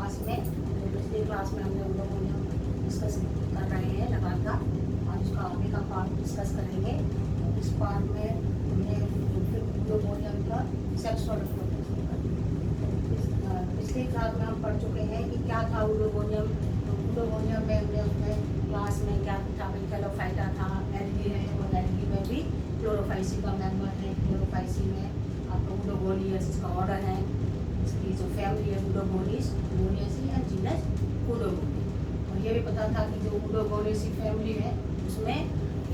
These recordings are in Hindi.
क्लास में, पिछली क्लास में हमने उडोमोनियम डिस्कस कर रहे हैं लगातार, आज उसका आगे का पार्ट डिस्कस करेंगे। इस पार्ट में हमने उडोमोनियम का सेक्स और पिछली क्लास में हम पढ़ चुके हैं कि क्या था उडोमोनियम। उडोमोनियम में हमने अपने क्लास में क्या था, कैलोफाइटा था, एल्गी है, और एल्गी में भी क्लोरोफाइसी का मेंबर है। क्लोरोफाइसी में आपका उडोमोनियस इसका ऑर्डर है, इसकी जो फैमिली है उडोमोनिस, उडोमोनियसी एंड जीनस उडोमोनियस। और ये भी पता था कि जो उडोमोनियसी फैमिली है उसमें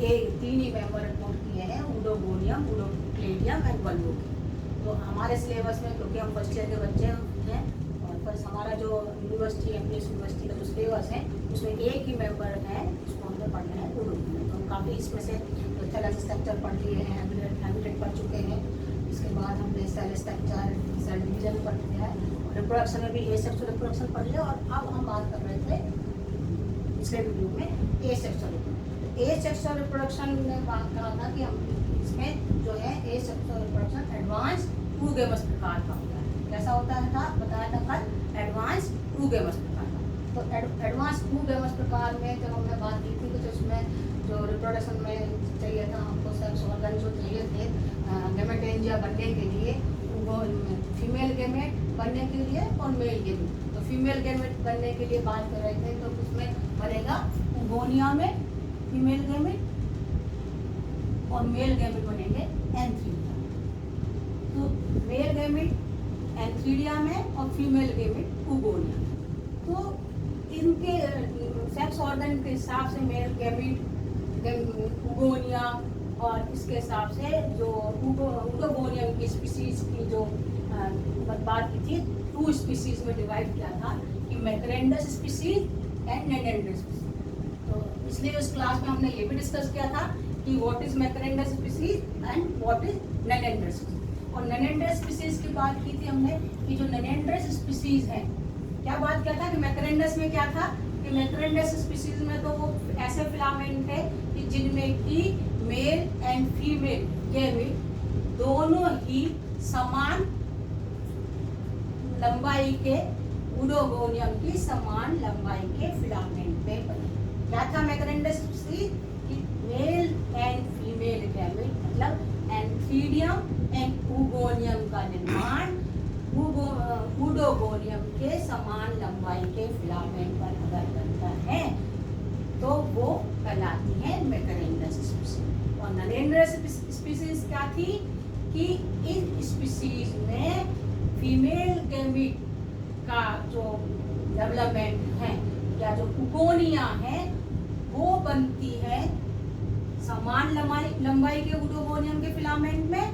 ये 3 ही मेंबर रिपोर्ट किए हैं, उडोमोनियम, उडोक्लेडियम एंड बल्बोकी। तो हमारे सिलेबस में, क्योंकि हम फर्स्ट ईयर के बच्चे हैं और फर्स्ट हमारा जो यूनिवर्सिटी एमपीएस यूनिवर्सिटी का जो सिलेबस है उसमें एक ही मेंबर है, उसको हमने पढ़ना है उडोमोनियम। तो हम काफ़ी इसमें से थैलेस स्ट्रक्चर पढ़ लिए हैं, हैबिटेट पढ़ चुके हैं। इसके बाद हमने सेल स्ट्रक्चर, सेल डिवीजन पढ़ लिया है, और रिप्रोडक्शन में भी एसेक्सुअल रिप्रोडक्शन पढ़ लिया। और अब हम बात कर रहे थे पिछले वीडियो में एसेक्सुअल रिप्रोडक्शन में बात करा था कि हम इसमें जो है एसेक्सुअल रिप्रोडक्शन एडवांस यूगेमस प्रकार का होता है। कैसा होता है था बताया था कल, एडवांस यूगेमस प्रकार का। तो एडवांस यूगेमस प्रकार में जब हमने बात की थी तो उसमें जो रिप्रोडक्शन में चाहिए था हमको सेक्स ऑर्गन जो चाहिए थे गेमेटेंजिया बनने के लिए, वो फीमेल गेमेट बनने के लिए और मेल गेमेट। तो फीमेल गेमेट बनने के लिए बात कर रहे थे तो उसमें बनेगा गोनिया में फीमेल गेमेट, और मेल गेमेट बनेंगे एंथीरिया। तो मेल गेमेट एंथीरिया में और फीमेल गेमेट उगोनिया में। तो इनके सेक्स ऑर्गन के हिसाब से मेल गेमेट उगोनिया, और इसके हिसाब से जो उडोमोनियम की स्पीसीज की जो बात की थी 2 स्पीसीज में डिवाइड किया था कि मैकरेंडस स्पीसीज एंड नेनेंडस स्पीसीज। तो इसलिए उस क्लास में हमने ये भी डिस्कस किया था कि what is macrandrous species and what is nannandrous species. और नेनेंडस स्पीसीज की बात की थी हमने कि जो नेनेंडस स्पीसीज है, क्या बात किया था कि मैकरेंडस में क्या था कि मैकरेंडस स्पीसीज में तो वो ऐसे फिलामेंट है कि जिनमें की मेल एंड फीमेल गेमेट दोनों ही समान लंबाई के, उडोगोनियम की समान लंबाई के फिलामेंट पे बने। क्या था मैकरेंडस स्पीसीज कि मेल एंड फीमेल गेमेट मतलब एंथीरियम एंड उगोनियम का निर्माण उडोगोनियम के समान लंबाई के फिलामेंट पर अगर बनता है तो वो कहलाती है मैकरेंडस स्पीसीज। और ननेंडस स्पीसीज क्या थी कि इस स्पीसीज में फीमेल गेमेट का जो डेवलपमेंट है या जो उगोनिया है वो बनती है समान लंबाई के उडोगोनियम के फिलामेंट में,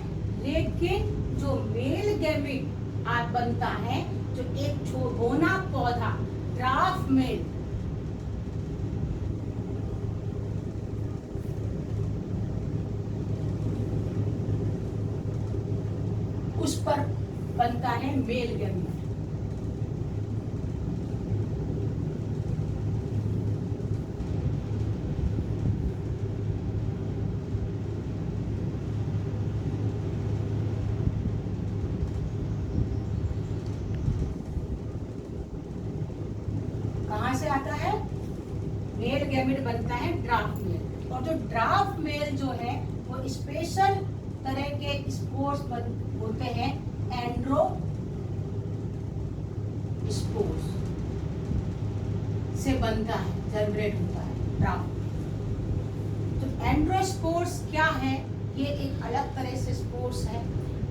लेकिन जो मेल गेमेट आज बनता है, जो एक छोटा पौधा ड्राफ्ट मेल, उस पर बनता है मेल गेमेट। कहां से आता है? मेल गेमेट बनता है ड्राफ्ट मेल। और जो ड्राफ्ट मेल जो है वो स्पेशल तरह के स्पोर्स होते हैं, एंड्रो स्पोर्स से बनता है, जनरेट होता है ड्राफ्ट। तो एंड्रोस्पोर्स क्या है? ये एक अलग तरह से स्पोर्स है।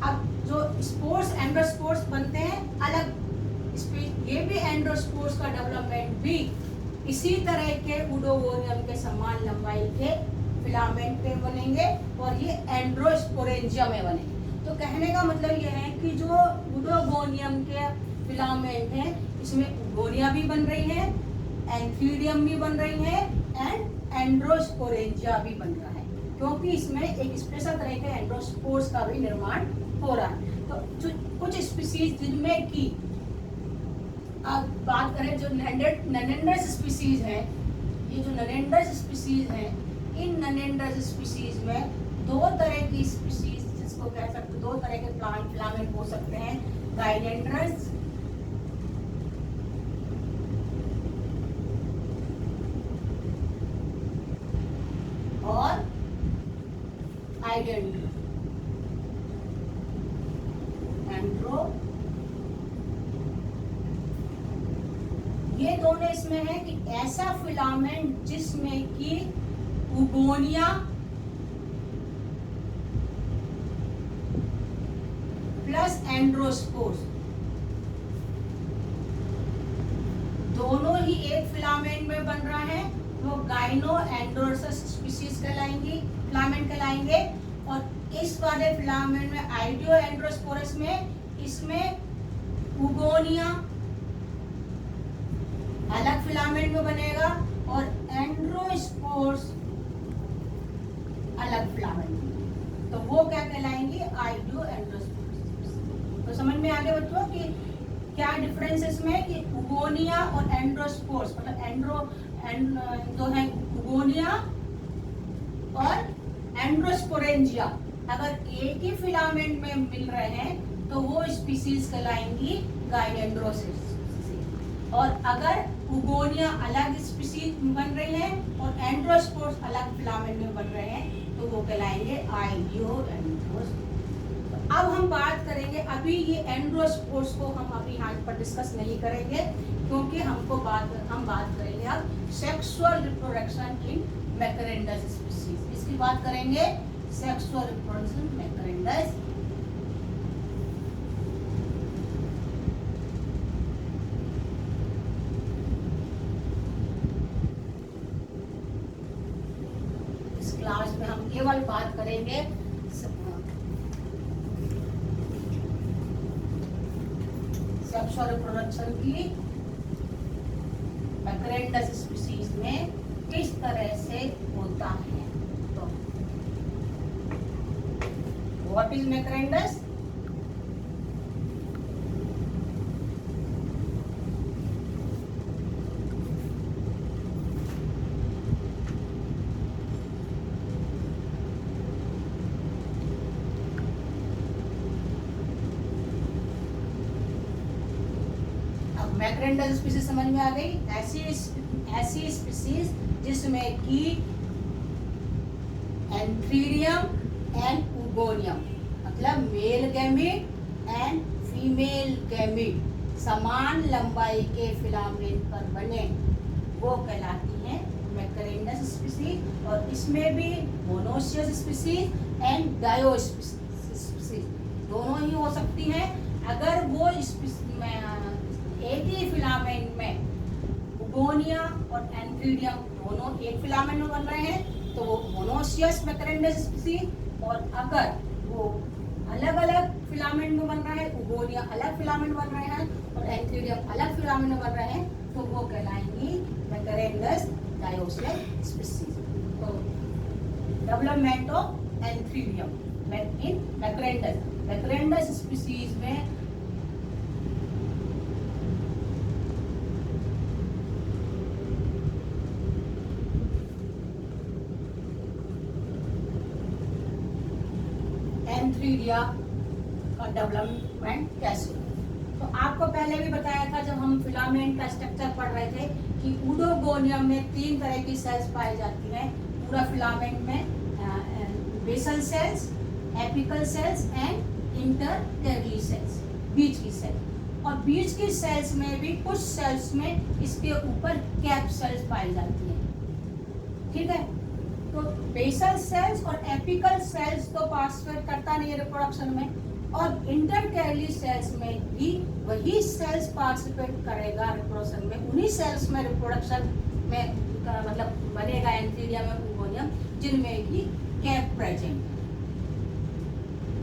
अब जो स्पोर्स एंड्रोस्पोर्स बनते हैं अलग, ये भी एंड्रोस्पोर्स का डेवलपमेंट भी इसी तरह के उडोगोनियम के समान लंबाई के फिलामेंट पे बनेंगे और ये एंड्रोस्पोरेंजिया में बनेंगे। तो कहने का मतलब ये है कि जो उडोगोनियम के फिलामेंट हैं इसमें उगोनिया भी बन रही है, एंथीरियम भी बन रही है एंड एंड्रोस्पोरेंजिया भी बन रहा है, क्योंकि इसमें एक स्पेशल तरह के एंड्रोस्पोर्स का भी निर्माण हो रहा है। तो कुछ स्पीसीज जिनमें की अब बात करें जो ननेंडस स्पीसीज है, ये जो ननेंडस स्पीसीज है, इन ननेंडस स्पीसीज में 2 तरह की स्पीसीज जिसको कह सकते 2 तरह के प्लांट फिलामेंट हो सकते हैं, गाइनेंड्रस एंड्रो, ये दोनों इसमें है कि ऐसा फिलामेंट जिसमें कि उगोनिया प्लस एंड्रोस्पोर्स दोनों ही एक फिलामेंट में बन रहा है, वो गाइनो एंड्रोसस स्पीसीज कहलाएंगी, फिलामेंट कहलाएंगे। और इस वाले फिलामेंट में आइडियो एंड्रोस्पोरस में इसमें उगोनिया अलग फिलामेंट में बनेगा और एंड्रोस्पोर्स अलग फिलामेंट में, तो वो क्या कहलाएंगे? आइडियो एंड्रोस्पोरस। तो समझ में आ गया बच्चों कि क्या डिफरेंस इसमें कि उगोनिया और एंड्रोस्पोर्स, मतलब जो है उगोनिया और एंड्रोस्पोरेंजिया अगर एक ही फिलामेंट में मिल रहे हैं तो वो स्पीसीज कहलाएंगी गाइनेंड्रोसिस। और अगर उगोनिया अलग स्पीसीज बन रही है और एंड्रोस्पोर्स अलग फिलामेंट में बन रहे हैं तो वो कहलाएंगे आइडियो एंड्रोस्पोर्स। अब हम बात करेंगे, अभी ये एंड्रोस्पोर्स को हम अभी यहाँ पर डिस्कस नहीं करेंगे क्योंकि हम बात करेंगे अब sexual reproduction in macrandrous species. इसकी बात करेंगे सेक्सुअल रिप्रोडक्शन मैकरेंडस। इस क्लास में हम केवल बात करेंगे सेक्सुअल रिप्रोडक्शन की मैकरेंडस स्पीसीज में किस तरह से होता है। तो व्हाट इज मैकरेंडस? मैकरेंडस स्पीसीज समझ में आ गई? ऐसी स्पीसीज जिसमें कि एंथ्रीडियम एंड उगोनियम मतलब male gamete and female gamete समान लंबाई के फिलामेंट पर बने वो कहलाती हैं मैकरेंडस स्पीसीज। और इसमें भी मोनोसियस स्पीसीज एंड डायोस्पीसीज दोनों ही हो सकती हैं। अगर वो एक ही फिलामेंट में उगोनिया और एंथ्रीडियम दोनों एक फिलामेंट में बन रहे हैं तो वो मोनोसियस मैकरेंडस स्पीसीज। और अगर वो अलग अलग फिलामेंट में बन रहा है, उगोनिया अलग फिलामेंट बन रहे हैं और एंथ्रीडियम अलग फिलामेंट में बन रहे हैं तो वो कहलाएंगी मैकरेंडस डायोसियस स्पीसीज। तो development of antheridium in macrandrous species में एंथ्रीडिया का डेवलपमेंट कैसे। तो आपको पहले भी बताया था जब हम फिलामेंट का स्ट्रक्चर पढ़ रहे थे कि यूडोगोनियम में 3 तरह की सेल्स पाई जाती हैं पूरा फिलामेंट में, basal cells, apical cells and intercalary cells, बीच की सेल। और बीच की सेल्स में भी कुछ सेल्स में इसके ऊपर कैप सेल्स पाई जाती हैं, ठीक है। तो बेसल सेल्स और एपिकल सेल्स तो पार्टिसिपेट करता नहीं है रिप्रोडक्शन में, और इंटरकैरली सेल्स में भी वही सेल्स पार्टिसिपेट करेगा रिप्रोडक्शन में। उन्हीं सेल्स में रिप्रोडक्शन में मतलब बनेगा एंथ्रीडियम और उगोनियम जिनमें कि कैप प्रेजेंट।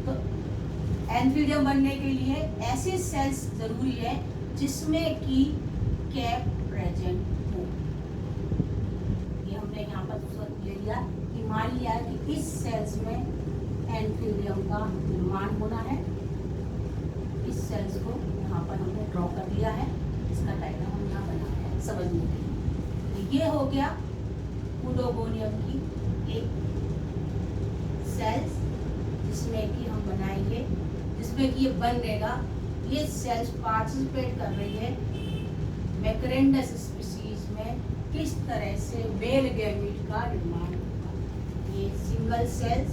तो एंथ्रीडियम बनने के लिए ऐसी सेल्स जरूरी है जिसमें कि कैप प्रेजेंट हो। ये हमने यहाँ पर ले लिया कि मान लिया कि इस सेल्स में एंथ्रीडियम का निर्माण होना है। इस सेल्स को यहाँ पर हमने ड्रॉ कर लिया है, इसका डायग्राम हम यहाँ बनाया है समझने के लिए। ये हो गया यूडोगोनियम की एक सेल्स जिसमें कि हम बनाएंगे, जिसमें कि ये बनेगा। ये सेल्स पार्टिसिपेट कर रही है मैकरेंडस स्पीसीज में किस तरह से मेल गैमीट का निर्माण होगा। ये सिंगल सेल्स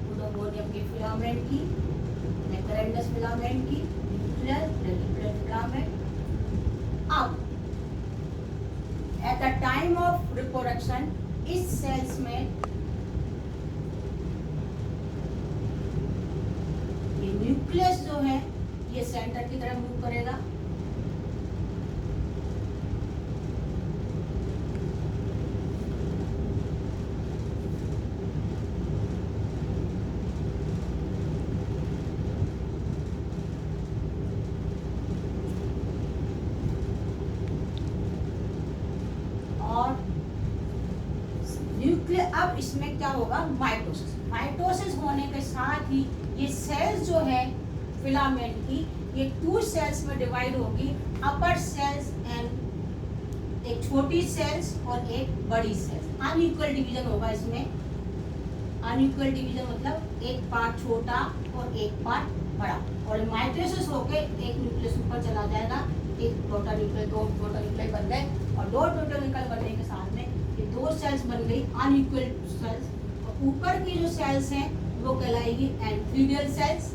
यूडोगोनियम के फिलामेंट की मेम्ब्रेनस फिलामेंट की, न्यूक्लियर रेटिकुलर फिलामेंट। अब at the time of reproduction इस सेल्स में ये न्यूक्लियस जो है ये सेंटर की तरफ मूव करेगा, और न्यूक्लियर अब इसमें क्या होगा, माइटोसिस। माइटोसिस होने के साथ ही ये सेल्स जो है फिलामेंट की ये 2 सेल्स में डिवाइड होगी, अपर सेल्स एंड एक छोटी सेल्स और एक बड़ी सेल्स। अनइक्वल डिवीजन होगा इसमें। अनइक्वल डिवीजन मतलब एक पार्ट छोटा और एक पार्ट बड़ा, और माइटोसिस होके एक न्यूक्लियस ऊपर चला जाएगा, एक प्रोटो न्यूक्लियर, 2 प्रोटो न्यूक्लियर बन गए, और 2 प्रोटो न्यूक्लियर बनने के साथ में ये 2 सेल्स बन गई अनइक्वल सेल्स। और ऊपर की जो सेल्स हैं वो कहलाएगी एंथ्रीडियल सेल्स,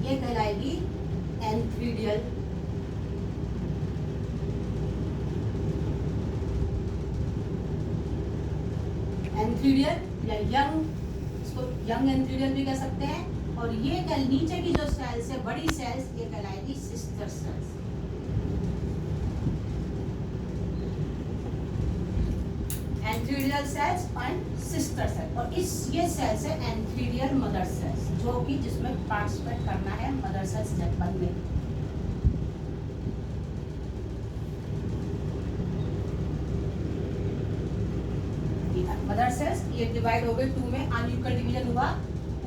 ये कहलाएगी एंथ्रीडियल। एंथ्रीडियल या यंग, इसको यंग एंथ्रीडियल भी कह सकते हैं। और ये नीचे की जो सेल्स है बड़ी सेल्स, ये कहलाएगी sister cells. Antheridial cells and sister cell, और ये सेल्स है एंथ्रीडियल मदर सेल्स, जो कि जिसमें पार्टिसिपेट करना है मदर सेल्स बनने। मदर सेल्स ये डिवाइड हो गई 2 में, अनइक्वल डिवीजन हुआ।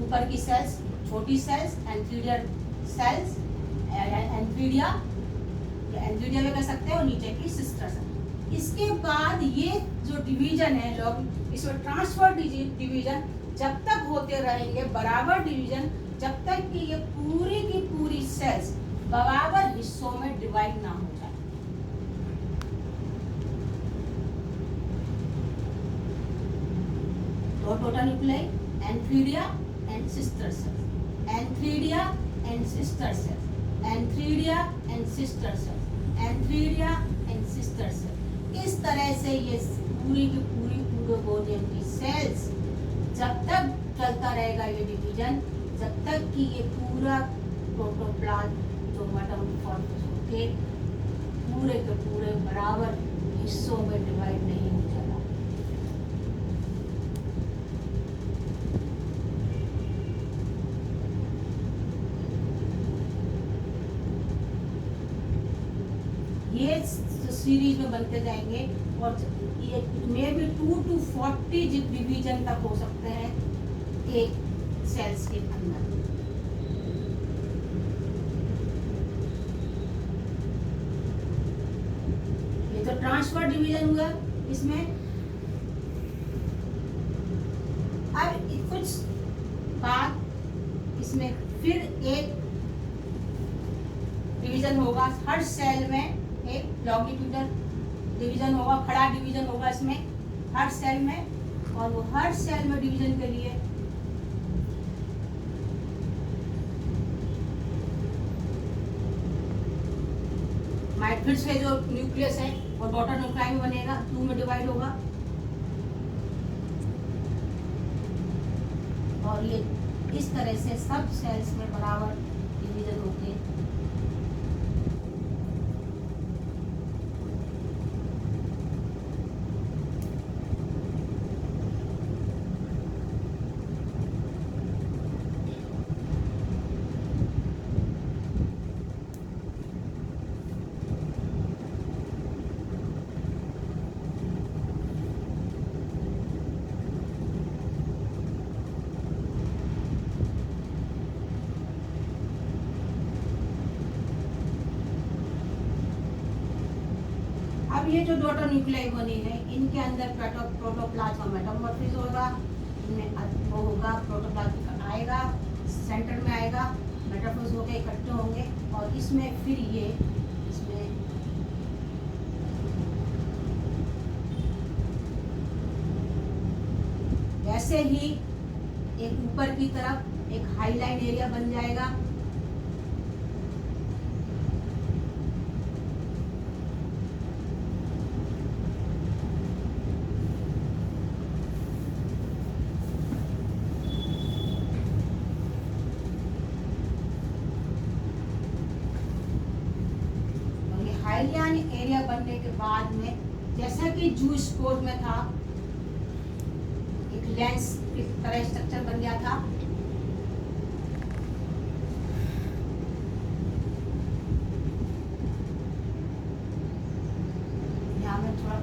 ऊपर की सेल्स छोटी सेल्स एंथ्रीडियल सेल्स, एंथ्रीडिया भी कह सकते हैं, और नीचे की सिस्टर सेल। इसके बाद ये जो डिवीजन है लोग, इसमें ट्रांसफर डिवीजन जब तक होते रहेंगे, बराबर डिवीजन, जब तक कि ये पूरी की पूरी सेल्स बराबर हिस्सों में डिवाइड ना हो जाए। दो total nuclei, antheridia and sister cells, antheridia and sister cells, antheridia and sister cells, antheridia and sister cells. इस तरह से ये पूरी की पूरी यूरोगोनियम की सेल्स जब तक चलता रहेगा ये डिवीजन, जब तक कि ये पूरा प्रोटोप्लाज्म जो मेटामॉर्फोसिस होके पूरे के पूरे बराबर हिस्सों में डिवाइड नहीं हो जाएगा। ये सीरीज में बनते जाएंगे, और ये में भी 2 to 40 डिवीजन तक हो सकते हैं एक सेल्स के अंदर। ये तो ट्रांसफर डिवीजन हुआ। इसमें अब कुछ बाद इसमें फिर एक डिवीजन होगा, हर सेल में एक लॉन्गिट्यूडल डिवीजन होगा, खड़ा डिवीजन होगा इसमें हर सेल में, और वो हर सेल में डिवीजन के लिए फिर से जो न्यूक्लियस है वो डॉटर न्यूक्लियाई में बनेगा, 2 में डिवाइड होगा, और ये इस तरह से सब सेल्स में बराबर डिवीजन होते हैं। अब ये जो डॉटर न्यूक्लियाई बनी है, इनके अंदर प्रोटोप्लाज्म मेटामॉर्फोसिस होगा, इनमें वो होगा प्रोटोप्लाज्म आएगा, सेंटर में आएगा, मेटामॉर्फोसिस होके इकट्ठे होंगे, और इसमें फिर ये इसमें वैसे ही एक ऊपर की तरफ एक हाईलाइन एरिया बन जाएगा। हाईलाइन एरिया बनने के बाद में जैसा कि जूस स्पोर में था, एक लेंस की तरह स्ट्रक्चर बन गया था। यहाँ मैं थोड़ा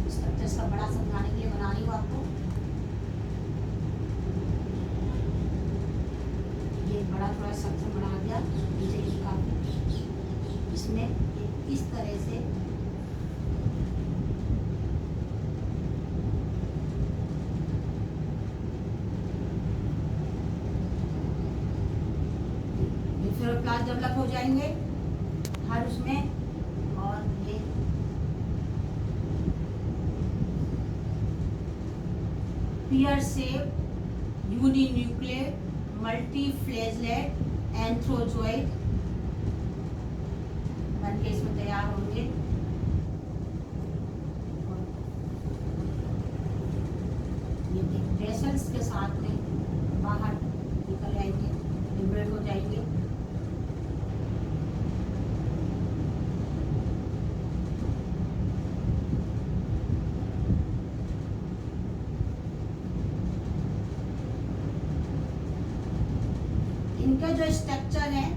स्ट्रक्चर का बड़ा समझाने के लिए बना रही हूँ आपको। ये बड़ा थोड़ा स्ट्रक्चर बना दिया नीचे इसका, इसमें इस तरह से फ्लोरोप्लास्ट डेवलप हो जाएंगे हर उसमें। और ये पियर शेप यूनिन्यूक्लियर मल्टीफ्लेजलेट एंथ्रोजोइड बनके इसमें तैयार होंगे। ये वेसल्स के साथ में बाहर निकल आएंगे, लिबरेट हो जाएंगे। इनका जो स्ट्रक्चर है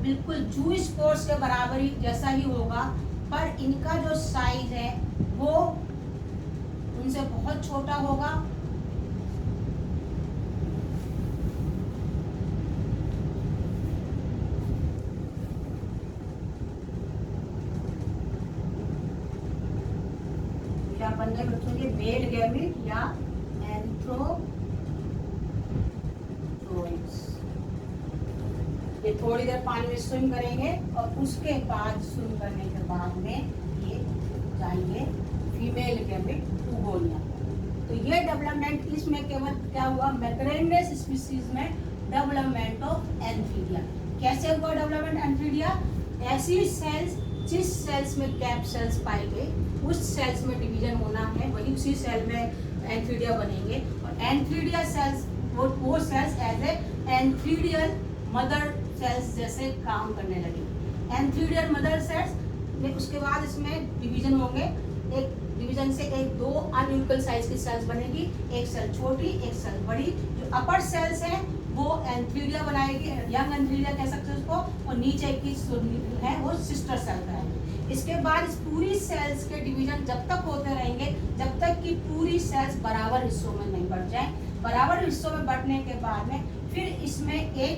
बिल्कुल जूस स्पोर्स के बराबर ही जैसा ही होगा, पर इनका जो साइज है वो उनसे बहुत छोटा होगा। या बनने में बच्चों के मेल गैमेट या एंथ्रोजोइड्स। ये थोड़ी देर पानी में स्विम करेंगे और उसके बाद स्विम करने के बाद में ये जाएंगे फीमेल गैमेट ओगोनिया। तो ये डेवलपमेंट इसमें केवल क्या हुआ, मैकरेनेस स्पीशीज में डेवलपमेंट ऑफ एंफीडिया। कैसे हुआ डेवलपमेंट एंफीडिया? ऐसी सेल्स जिस सेल्स में गैप सेल्स पाए गए उस सेल्स में डिवीजन होना है, वही उसी सेल में एंफीडिया बनेंगे। और एंफीडिया सेल्स वो सेल्स एज ए एंफीडियल मदर सेल्स जैसे काम करने लगे। एंफीडियल मदर सेल्स में उसके बाद इसमें डिवीजन होंगे। एक डिवीजन से एक दो अनइक्वल साइज की सेल्स बनेगी, एक सेल छोटी एक सेल बड़ी। जो अपर सेल्स है वो एंथीरिया बनाएगी, यंग एंथीरिया कह सकते हैं उसको, और नीचे की है वो सिस्टर सेल कराएंगे। इसके बाद इस पूरी सेल्स के डिवीजन जब तक होते रहेंगे जब तक कि पूरी सेल्स बराबर हिस्सों में नहीं बढ़ जाए। बराबर हिस्सों में बढ़ने के बाद में फिर इसमें एक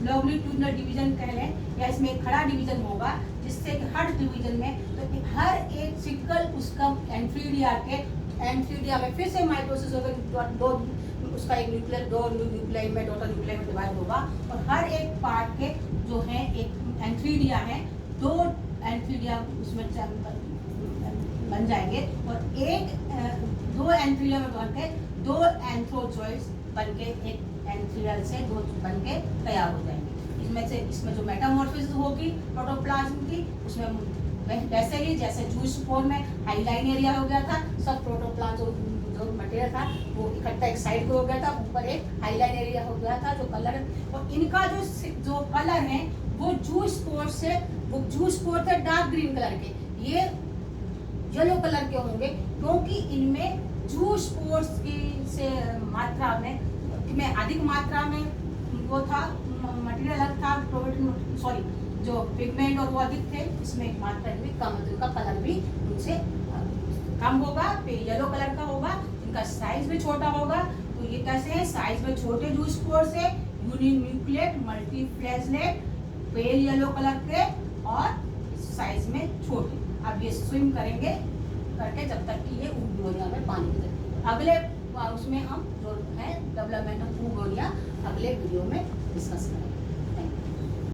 लॉन्गिट्यूडनल डिवीजन कह लें या इसमें एक खड़ा डिवीजन होगा, जिससे कि हर डिवीजन में तो हर एक सिकल उसका एंथीरिया में फिर से माइटोसिस होगा, दो उसका एक न्यूक्लियर दो न्यूक्लियाई में डॉटर न्यूक्लियाई में डिवाइड होगा और हर एक पार्ट के जो है एक एंथीरिया है, दो एंथीरिया उसमें बन जाएंगे और एक दो एंथीरिया में बनके दो एंथ्रोजोइड्स बनके एक एंथीरियल से दो बनके तैयार हो जाएंगे। इसमें जो मेटामॉर्फोसिस होगी प्रोटोप्लाज्म की, उसमें वैसे ही जैसे जूस स्पोर में हाईलाइन एरिया हो गया था, सब प्रोटोप्लाज्म जो मटेरियल था वो इकट्ठा एक साइड पे हो गया था, ऊपर एक हाईलाइन एरिया हो गया था जो कलर। और इनका जो कलर है वो जूस स्पोर थे डार्क ग्रीन कलर के, ये येलो कलर के होंगे क्योंकि इनमें जूस स्पोर्स की से मात्रा में अधिक मात्रा में वो था, मटेरियल अलग था, सॉरी जो पिगमेंट और वो अधिक थे, इसमें मात्रा भी कम, इनका कलर भी उनसे कम होगा, येलो कलर का होगा, इनका साइज भी छोटा होगा। तो ये कैसे है, साइज में छोटे जूस स्पोर्स है, यूनिन्यूक्लिएट मल्टीफ्लेजलेट, पेल येलो कलर के और साइज में छोटे। अब ये स्विम करेंगे करके जब तक कि ये ऊगोनिया में पानी में। अगले उसमें हम जो है डेवलपमेंट ऑफ ऊगोनिया अगले वीडियो में डिस्कस करेंगे।